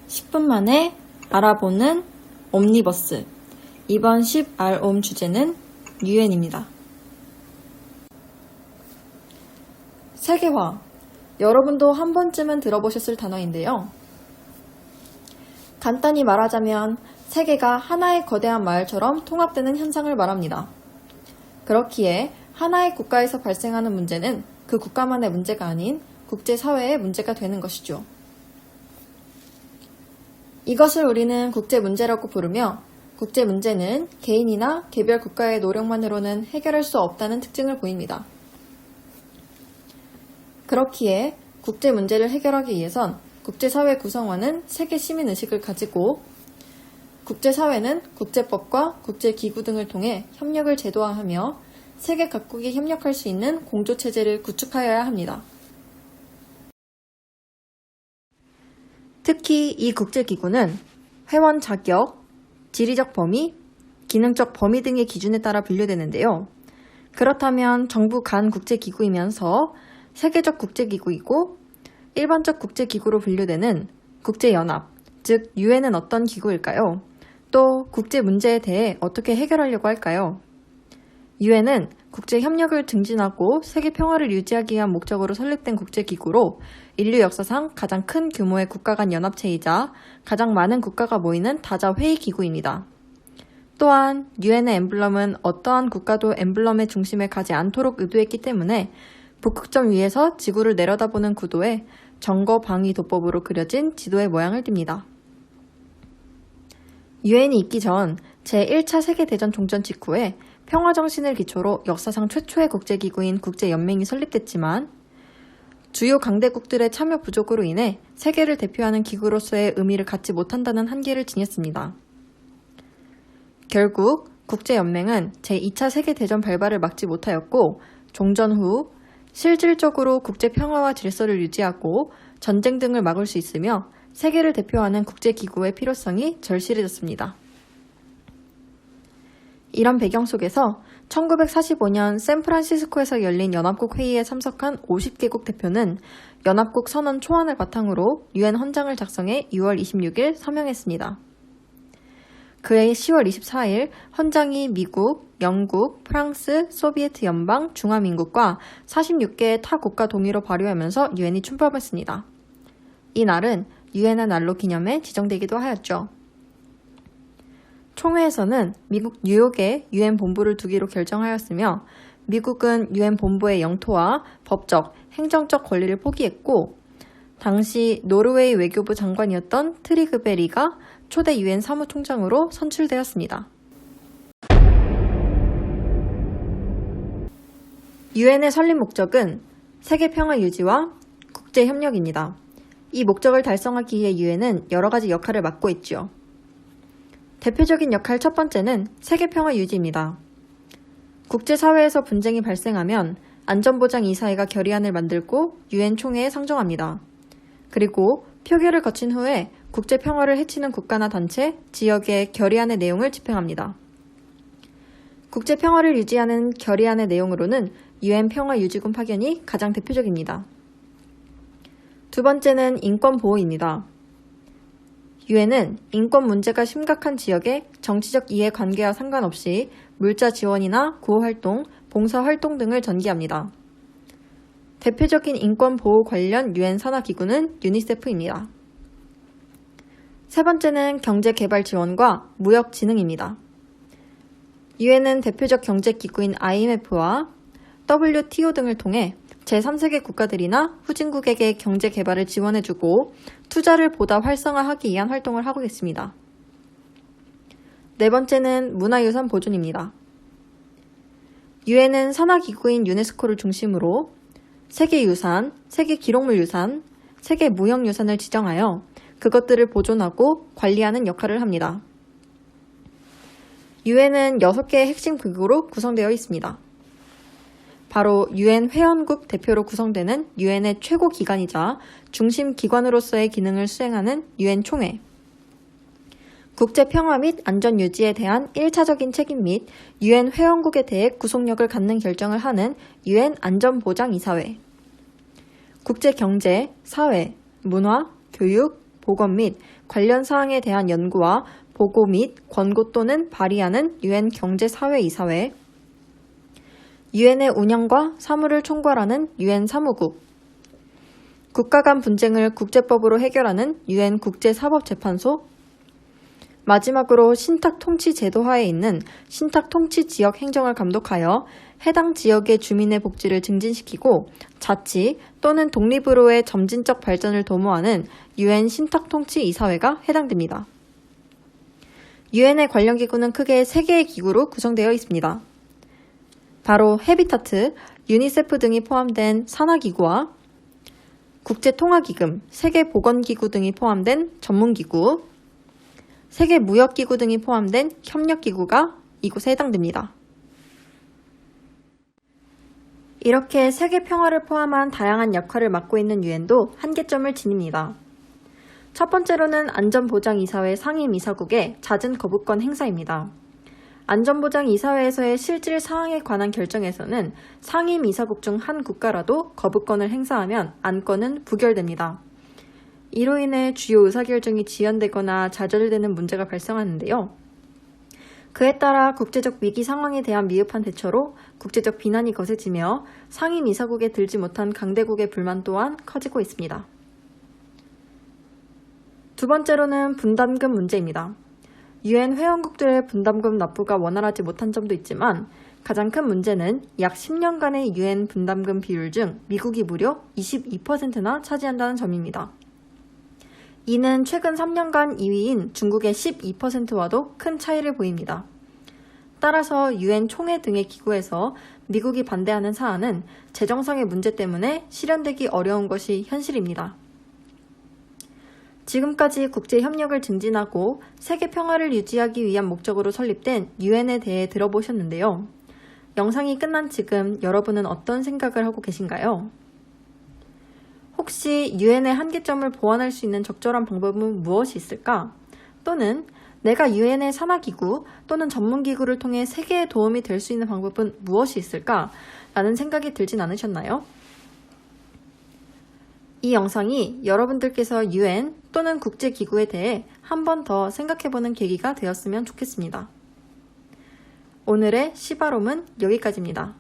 10분 만에 알아보는 옴니버스. 이번 10알옴 주제는 유엔입니다. 세계화. 여러분도 한 번쯤은 들어보셨을 단어인데요. 간단히 말하자면 세계가 하나의 거대한 마을처럼 통합되는 현상을 말합니다. 그렇기에 하나의 국가에서 발생하는 문제는 그 국가만의 문제가 아닌 국제사회의 문제가 되는 것이죠. 이것을 우리는 국제문제라고 부르며 국제문제는 개인이나 개별 국가의 노력만으로는 해결할 수 없다는 특징을 보입니다. 그렇기에 국제문제를 해결하기 위해선 국제사회 구성원은 세계 시민의식을 가지고 국제사회는 국제법과 국제기구 등을 통해 협력을 제도화하며 세계 각국이 협력할 수 있는 공조체제를 구축하여야 합니다. 특히 이 국제기구는 회원 자격, 지리적 범위, 기능적 범위 등의 기준에 따라 분류되는데요. 그렇다면 정부 간 국제기구이면서 세계적 국제기구이고 일반적 국제기구로 분류되는 국제연합, 즉 유엔은 어떤 기구일까요? 또 국제 문제에 대해 어떻게 해결하려고 할까요? 유엔은 국제협력을 증진하고 세계 평화를 유지하기 위한 목적으로 설립된 국제기구로 인류 역사상 가장 큰 규모의 국가 간 연합체이자 가장 많은 국가가 모이는 다자회의 기구입니다. 또한 유엔의 엠블럼은 어떠한 국가도 엠블럼의 중심에 가지 않도록 의도했기 때문에 북극점 위에서 지구를 내려다보는 구도에 정거방위도법으로 그려진 지도의 모양을 띱니다. 유엔이 있기 전 제1차 세계대전 종전 직후에 평화정신을 기초로 역사상 최초의 국제기구인 국제연맹이 설립됐지만 주요 강대국들의 참여 부족으로 인해 세계를 대표하는 기구로서의 의미를 갖지 못한다는 한계를 지녔습니다. 결국 국제연맹은 제2차 세계대전 발발을 막지 못하였고 종전 후 실질적으로 국제평화와 질서를 유지하고 전쟁 등을 막을 수 있으며 세계를 대표하는 국제기구의 필요성이 절실해졌습니다. 이런 배경 속에서 1945년 샌프란시스코에서 열린 연합국 회의에 참석한 50개국 대표는 연합국 선언 초안을 바탕으로 유엔 헌장을 작성해 6월 26일 서명했습니다. 그해 10월 24일 헌장이 미국, 영국, 프랑스, 소비에트 연방, 중화민국과 46개의 타 국가 동의로 발효하면서 유엔이 출범했습니다. 이 날은 유엔의 날로 기념해 지정되기도 하였죠. 총회에서는 미국 뉴욕에 유엔 본부를 두기로 결정하였으며 미국은 유엔 본부의 영토와 법적, 행정적 권리를 포기했고 당시 노르웨이 외교부 장관이었던 트리그 베리가 초대 유엔 사무총장으로 선출되었습니다. 유엔의 설립 목적은 세계 평화 유지와 국제 협력입니다. 이 목적을 달성하기 위해 유엔은 여러 가지 역할을 맡고 있죠. 대표적인 역할 첫 번째는 세계 평화 유지입니다. 국제사회에서 분쟁이 발생하면 안전보장이사회가 결의안을 만들고 유엔 총회에 상정합니다. 그리고 표결을 거친 후에 국제 평화를 해치는 국가나 단체, 지역의 결의안의 내용을 집행합니다. 국제 평화를 유지하는 결의안의 내용으로는 유엔 평화유지군 파견이 가장 대표적입니다. 두 번째는 인권 보호입니다. 유엔은 인권 문제가 심각한 지역의 정치적 이해관계와 상관없이 물자 지원이나 구호활동, 봉사활동 등을 전개합니다. 대표적인 인권 보호 관련 유엔 산하기구는 유니세프입니다. 세 번째는 경제개발 지원과 무역 진흥입니다. 유엔은 대표적 경제기구인 IMF와 WTO 등을 통해 제3세계 국가들이나 후진국에게 경제 개발을 지원해주고 투자를 보다 활성화하기 위한 활동을 하고 있습니다. 네 번째는 문화유산 보존입니다. 유엔은 산하기구인 유네스코를 중심으로 세계유산, 세계기록물유산, 세계무형유산을 지정하여 그것들을 보존하고 관리하는 역할을 합니다. 유엔은 6개의 핵심 기구로 구성되어 있습니다. 바로 유엔 회원국 대표로 구성되는 유엔의 최고 기관이자 중심 기관으로서의 기능을 수행하는 유엔 총회, 국제 평화 및 안전 유지에 대한 1차적인 책임 및 유엔 회원국에 대해 구속력을 갖는 결정을 하는 유엔 안전보장이사회, 국제 경제, 사회, 문화, 교육, 보건 및 관련 사항에 대한 연구와 보고 및 권고 또는 발의하는 유엔 경제사회이사회, 유엔의 운영과 사무를 총괄하는 유엔 사무국, 국가 간 분쟁을 국제법으로 해결하는 유엔 국제사법재판소, 마지막으로 신탁통치제도하에 있는 신탁통치지역 행정을 감독하여 해당 지역의 주민의 복지를 증진시키고 자치 또는 독립으로의 점진적 발전을 도모하는 유엔 신탁통치이사회가 해당됩니다. 유엔의 관련 기구는 크게 3개의 기구로 구성되어 있습니다. 바로 헤비타트, 유니세프 등이 포함된 산하기구와 국제통화기금, 세계보건기구 등이 포함된 전문기구, 세계무역기구 등이 포함된 협력기구가 이곳에 해당됩니다. 이렇게 세계 평화를 포함한 다양한 역할을 맡고 있는 유엔도 한계점을 지닙니다. 첫 번째로는 안전보장이사회 상임이사국의 잦은 거부권 행사입니다. 안전보장이사회에서의 실질 사항에 관한 결정에서는 상임이사국 중 한 국가라도 거부권을 행사하면 안건은 부결됩니다. 이로 인해 주요 의사결정이 지연되거나 좌절되는 문제가 발생하는데요. 그에 따라 국제적 위기 상황에 대한 미흡한 대처로 국제적 비난이 거세지며 상임이사국에 들지 못한 강대국의 불만 또한 커지고 있습니다. 두 번째로는 분담금 문제입니다. 유엔 회원국들의 분담금 납부가 원활하지 못한 점도 있지만 가장 큰 문제는 약 10년간의 유엔 분담금 비율 중 미국이 무려 22%나 차지한다는 점입니다. 이는 최근 3년간 2위인 중국의 12%와도 큰 차이를 보입니다. 따라서 유엔 총회 등의 기구에서 미국이 반대하는 사안은 재정상의 문제 때문에 실현되기 어려운 것이 현실입니다. 지금까지 국제협력을 증진하고 세계 평화를 유지하기 위한 목적으로 설립된 유엔에 대해 들어보셨는데요. 영상이 끝난 지금 여러분은 어떤 생각을 하고 계신가요? 혹시 유엔의 한계점을 보완할 수 있는 적절한 방법은 무엇이 있을까? 또는 내가 유엔의 산하기구 또는 전문기구를 통해 세계에 도움이 될 수 있는 방법은 무엇이 있을까? 라는 생각이 들진 않으셨나요? 이 영상이 여러분들께서 유엔 또는 국제기구에 대해 한 번 더 생각해보는 계기가 되었으면 좋겠습니다. 오늘의 시바롬은 여기까지입니다.